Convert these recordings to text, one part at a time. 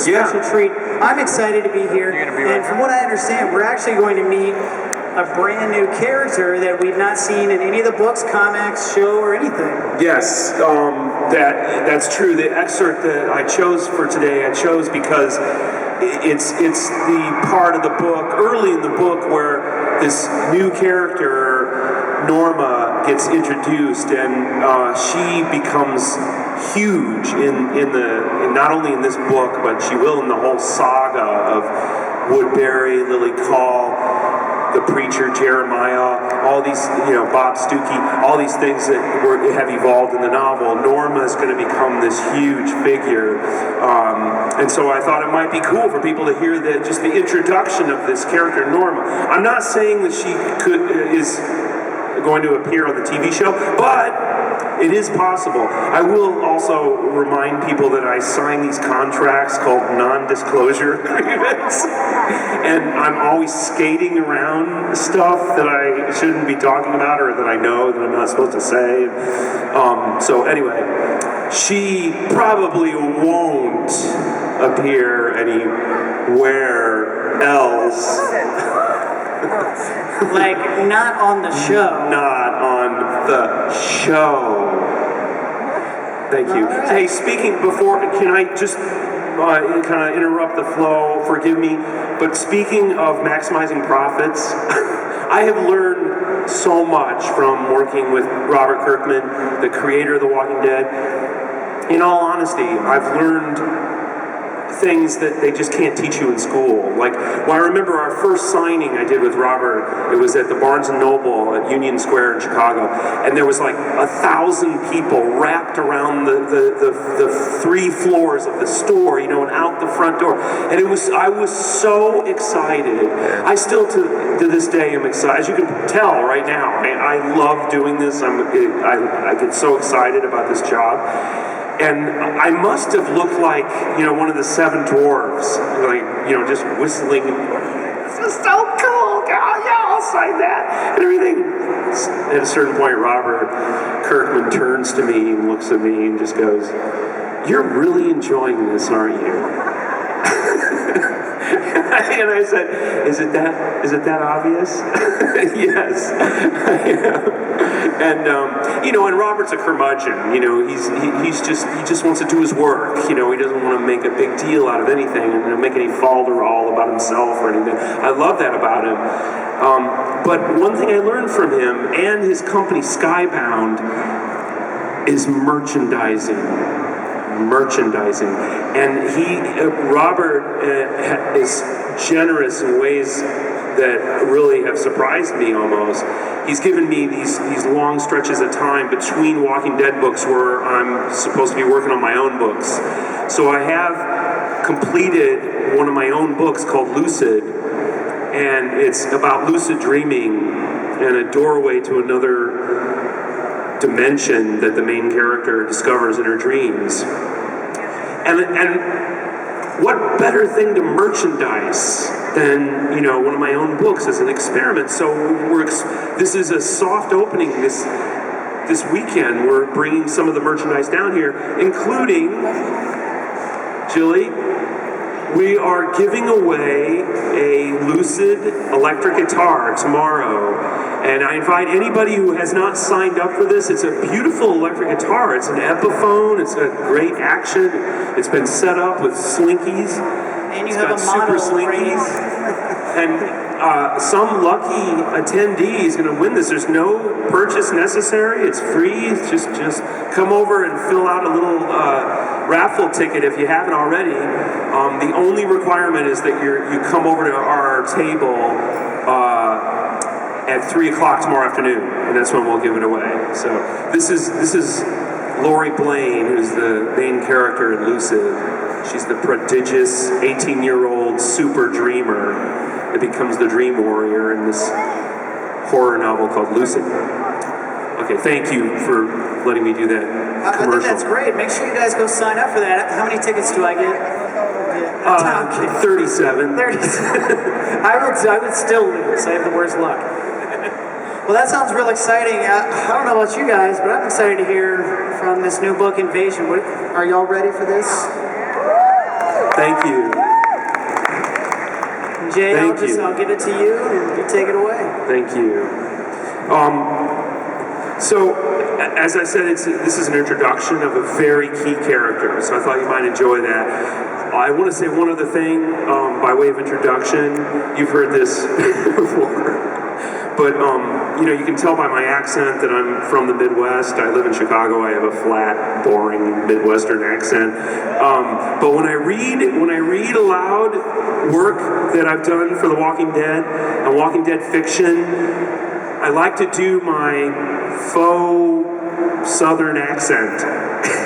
special treat. I'm excited to be here. And from what I understand, we're actually going to meet a brand new character that we've not seen in any of the books, comics, show, or anything. Yes, that's true. The excerpt that I chose for today, I chose because it's the part of the book, early in the book, where this new character, Norma, gets introduced, and she becomes huge in not only in this book, but she will in the whole saga of Woodbury, Lily Call, the preacher Jeremiah, all these, Bob Stuckey, all these things that have evolved in the novel. Norma is going to become this huge figure, and so I thought it might be cool for people to hear just the introduction of this character, Norma. I'm not saying that she is going to appear on the TV show, but it is possible. I will also remind people that I sign these contracts called non-disclosure agreements, and I'm always skating around stuff that I shouldn't be talking about or that I know that I'm not supposed to say. So anyway, she probably won't appear anywhere else. Like, not on the show. Not on the show. Thank you. Right. Hey, can I just kind of interrupt the flow? Forgive me. But speaking of maximizing profits, I have learned so much from working with Robert Kirkman, the creator of The Walking Dead. In all honesty, I've learned things that they just can't teach you in school. Like, I remember our first signing I did with Robert, it was at the Barnes & Noble at Union Square in Chicago, and there was like 1,000 people wrapped around the 3 floors of the store, and out the front door. And I was so excited. I still, to this day, am excited. As you can tell right now, I love doing this. I get so excited about this job. And I must have looked like, one of the 7 dwarves, just whistling. This is so cool, God, yeah, I'll sign that, and everything. At a certain point, Robert Kirkman turns to me and looks at me and just goes, "You're really enjoying this, aren't you?" And I said, "Is it that obvious?" Yes, I am. And Robert's a curmudgeon. He just wants to do his work. He doesn't want to make a big deal out of anything and make any falderall about himself or anything. I love that about him. But one thing I learned from him and his company Skybound is merchandising, and Robert is generous in ways that really have surprised me almost. He's given me these long stretches of time between Walking Dead books where I'm supposed to be working on my own books. So I have completed one of my own books called Lucid, and it's about lucid dreaming and a doorway to another dimension that the main character discovers in her dreams. And what better thing to merchandise than one of my own books as an experiment? So this is a soft opening this weekend. We're bringing some of the merchandise down here, including Jilly. We are giving away a Lucid electric guitar tomorrow. And I invite anybody who has not signed up for this. It's a beautiful electric guitar. It's an Epiphone. It's a great action. It's been set up with slinkies. And you have a model super slinkies. And some lucky attendee is going to win this. There's no purchase necessary. It's free. It's just come over and fill out a little raffle ticket if you haven't already. The only requirement is that you come over to our table at 3 o'clock tomorrow afternoon, and that's when we'll give it away. So this is Lori Blaine, who's the main character in Lucid. She's the prodigious 18-year-old super dreamer that becomes the dream warrior in this horror novel called Lucid. Okay, thank you for letting me do that commercial. I think that's great. Make sure you guys go sign up for that. How many tickets do I get? 37. 37. I would still lose. I have the worst luck. Well, that sounds real exciting. I don't know about you guys, but I'm excited to hear from this new book, Invasion. Are y'all ready for this? Thank you. Jay, Thank I'll give it to you and you take it away. Thank you. So, as I said, this is an introduction of a very key character, so I thought you might enjoy that. I want to say one other thing by way of introduction. You've heard this before, but you can tell by my accent that I'm from the Midwest. I live in Chicago. I have a flat, boring Midwestern accent. But when I read aloud work that I've done for The Walking Dead and Walking Dead fiction, I like to do my faux Southern accent.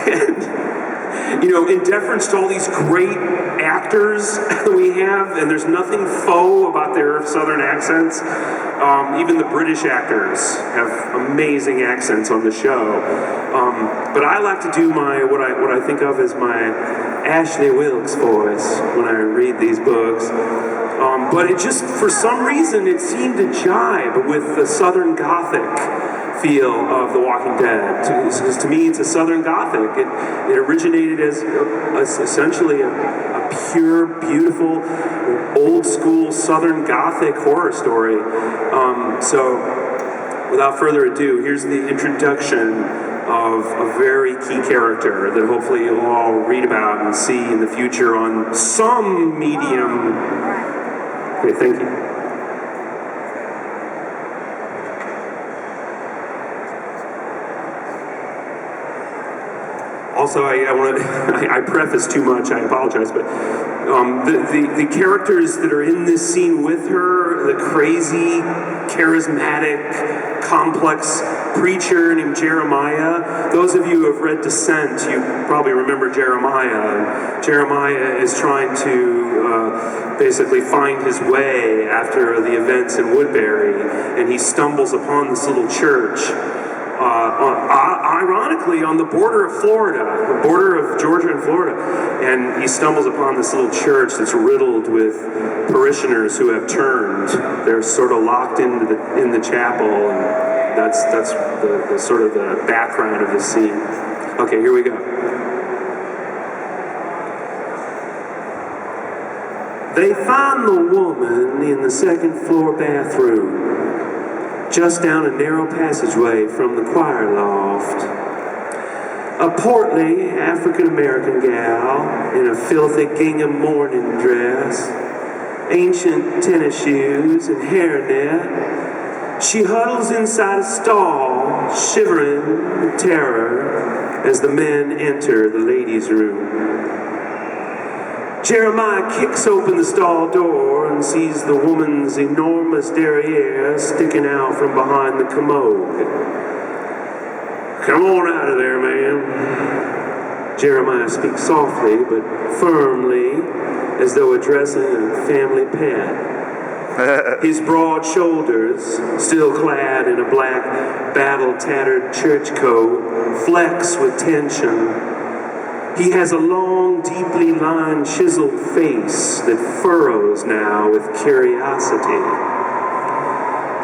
And, in deference to all these great actors that we have, and there's nothing faux about their Southern accents. Even the British actors have amazing accents on the show. But I like to do what I think of as my Ashley Wilkes voice when I read these books. But it just, for some reason, it seemed to jibe with the Southern Gothic feel of The Walking Dead. To me, it's a Southern Gothic. It originated as essentially a pure, beautiful, old-school Southern Gothic horror story. So, without further ado, here's the introduction of a very key character that hopefully you'll all read about and see in the future on some medium. Okay, thank you. Also, I preface too much, I apologize, but the characters that are in this scene with her, the crazy, charismatic, complex preacher named Jeremiah, those of you who have read Descent, you probably remember Jeremiah. Jeremiah is trying to basically find his way after the events in Woodbury, and he stumbles upon this little church. Ironically, on the border of Florida, the border of Georgia and Florida, and he stumbles upon this little church that's riddled with parishioners who have turned. They're sort of locked in the chapel, and that's the sort of the background of the scene. Okay, here we go. They find the woman in the second floor bathroom, just down a narrow passageway from the choir loft. A portly African-American gal in a filthy gingham mourning dress, ancient tennis shoes and hairnet. She huddles inside a stall, shivering with terror as the men enter the ladies' room. Jeremiah kicks open the stall door and sees the woman's enormous derriere sticking out from behind the commode. Come on out of there, ma'am. Jeremiah speaks softly but firmly, as though addressing a family pet. His broad shoulders, still clad in a black, battle-tattered church coat, flex with tension. He has a long, deeply lined, chiseled face that furrows now with curiosity.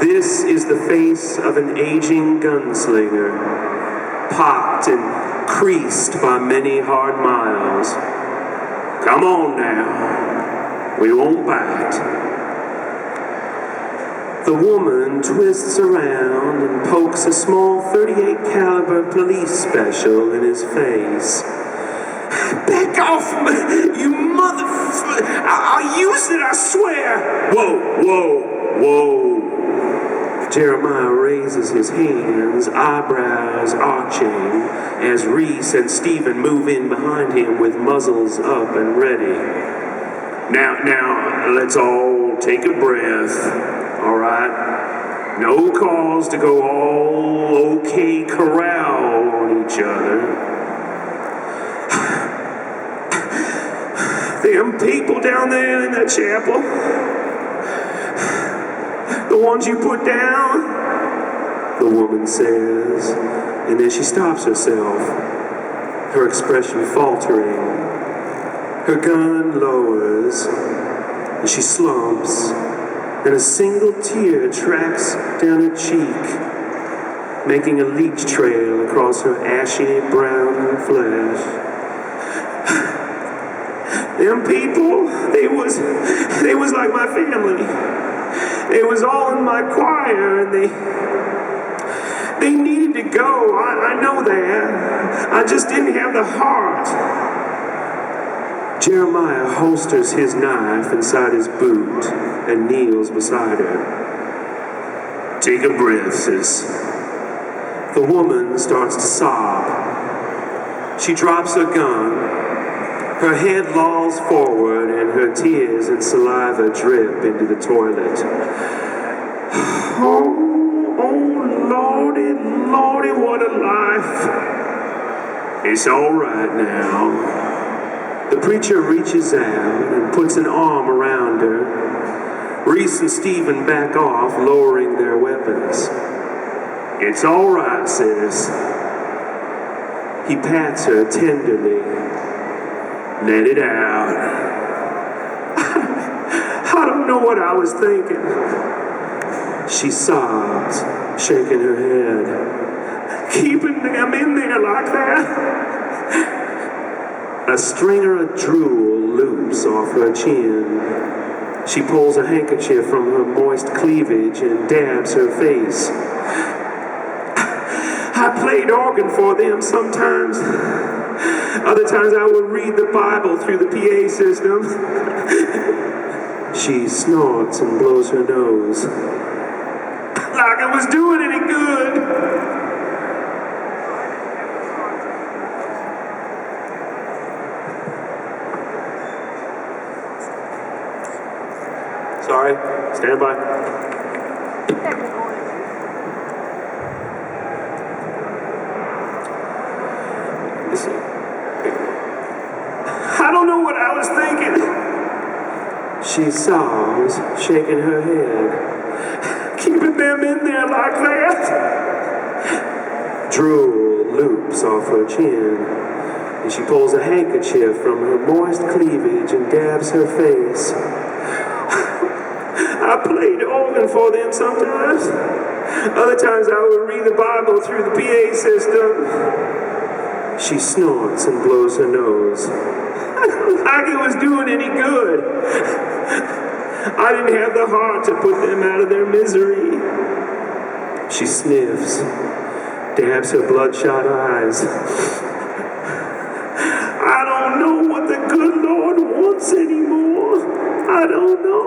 This is the face of an aging gunslinger, pocked and creased by many hard miles. Come on now, we won't bite. The woman twists around and pokes a small .38 caliber police special in his face. Back off, you motherfucker! I'll use it, I swear! Whoa! Jeremiah raises his hands, eyebrows arching, as Reese and Stephen move in behind him with muzzles up and ready. Now, let's all take a breath, all right? No cause to go all okay corral on each other. Them people down there in that chapel, the ones you put down, the woman says, and then she stops herself, her expression faltering. Her gun lowers, and she slumps, and a single tear tracks down her cheek, making a leech trail across her ashy brown flesh. Them people, they was like my family. They was all in my choir, and they needed to go. I know that. I just didn't have the heart. Jeremiah holsters his knife inside his boot and kneels beside her. Take a breath, sis. The woman starts to sob. She drops her gun. Her head lolls forward and her tears and saliva drip into the toilet. Oh, Lordy, Lordy, what a life. It's all right now. The preacher reaches out and puts an arm around her. Reese and Stephen back off, lowering their weapons. It's all right, sis. He pats her tenderly. Let it out. I don't know what I was thinking. She sobs, shaking her head. Keeping them in there like that. A stringer of drool loops off her chin. She pulls a handkerchief from her moist cleavage and dabs her face. I played organ for them sometimes. Other times I would read the Bible through the PA system. She snorts and blows her nose. Like it was doing any good. Sorry, stand by. I don't know what I was thinking. She sobs, shaking her head. Keeping them in there like that. Drool loops off her chin, and she pulls a handkerchief from her moist cleavage and dabs her face. I played organ for them sometimes. Other times I would read the Bible through the PA system. She snorts and blows her nose. Like it was doing any good. I didn't have the heart to put them out of their misery. She sniffs, dabs her bloodshot eyes. I don't know what the good Lord wants anymore. I don't know.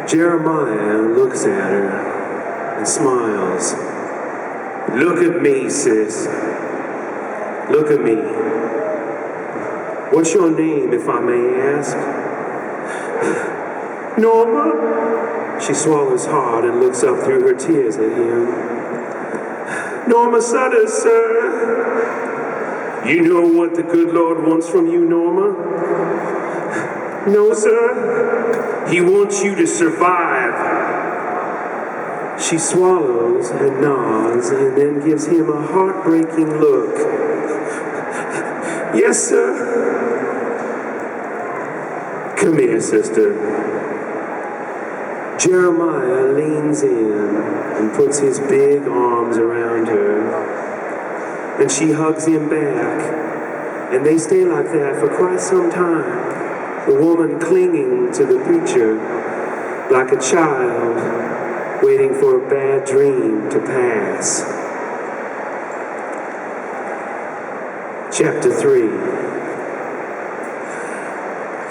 Jeremiah looks at her and smiles. Look at me, sis. Look at me. What's your name, if I may ask? Norma? She swallows hard and looks up through her tears at him. Norma Sutter, sir. You know what the good Lord wants from you, Norma? No, sir. He wants you to survive. She swallows and nods and then gives him a heartbreaking look. Yes, sir. Come here, sister. Jeremiah leans in and puts his big arms around her. And she hugs him back. And they stay like that for quite some time. The woman clinging to the preacher like a child waiting for a bad dream to pass. Chapter 3.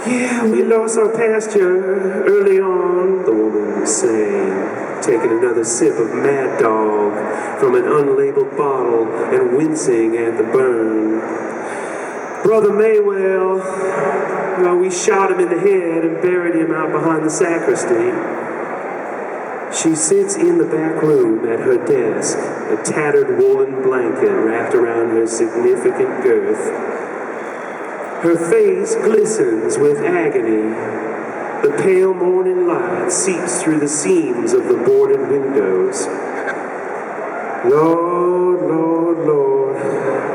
Yeah, we lost our pasture early on, the woman was saying, taking another sip of Mad Dog from an unlabeled bottle and wincing at the burn. Brother Maywell, well, we shot him in the head and buried him out behind the sacristy. She sits in the back room at her desk, a tattered woolen blanket wrapped around her significant girth. Her face glistens with agony. The pale morning light seeps through the seams of the boarded windows. Lord,